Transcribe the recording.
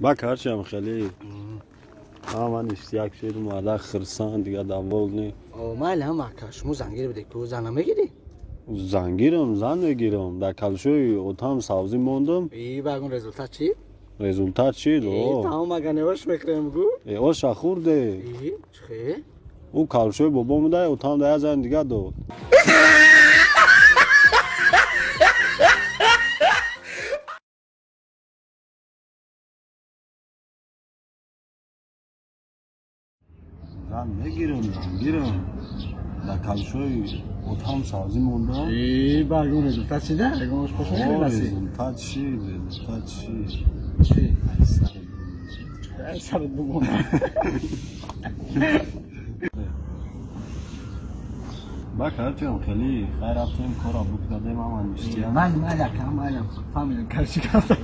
بکر چم خیلی من اشتیاق شدم ولی خرسان دیگه دنبال نی مال هم کشمو زنگیر بده که زن میگیری زنگیرم زن میگیرم در کلشوی اتام سبزی موندم ای باگون رزولتات چی؟ رزولتات چی دو؟ تمام مگه نوش میکنم گو اوش خورده ای چه؟ او کلشوی بابام ده اتام ده زن دیگه داد زن میگیرم در کلشوی اتام سبزی موندم ای باگون رزولتات چی ده؟ اگه مش پشت نمیرسی رزولتات چی؟ چی؟ ای سرت بگونه بکر چم خیلی خیر رفتیم کارا بکنیم من اشتیاق من مالکم فهمیدم کرچی کردم